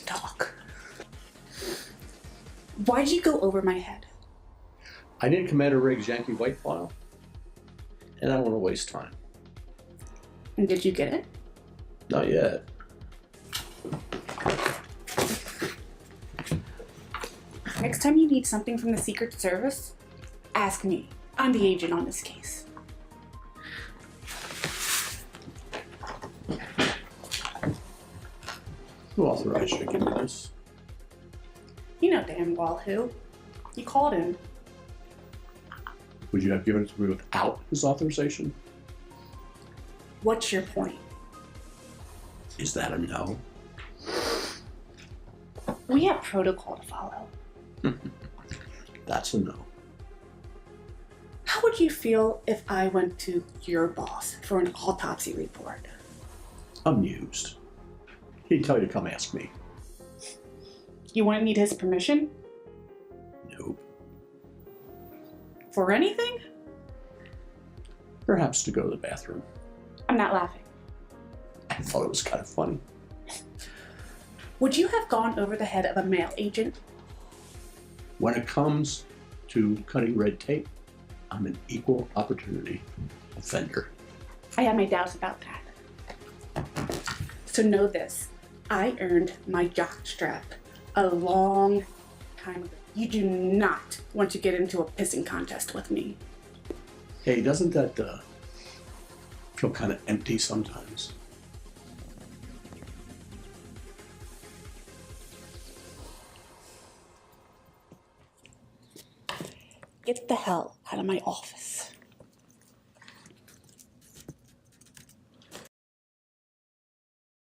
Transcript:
can talk. Why'd you go over my head? I need Commander Riggs' Yankee White file, and I don't want to waste time. And did you get it? Not yet. Next time you need something from the Secret Service, ask me. I'm the agent on this case. Who authorized you to give me this? You know damn well who. You called him. Would you have given it to me without his authorization? What's your point? Is that a no? We have protocol to follow. That's a no. How would you feel if I went to your boss for an autopsy report? Amused. He'd tell you to come ask me. You wouldn't need his permission? Nope. For anything? Perhaps to go to the bathroom. I'm not laughing. I thought it was kind of funny. Would you have gone over the head of a male agent? When it comes to cutting red tape, I'm an equal opportunity offender. I have my doubts about that. So know this, I earned my jockstrap a long time ago. You do not want to get into a pissing contest with me. Hey, doesn't that feel kind of empty sometimes? Get the hell out of my office.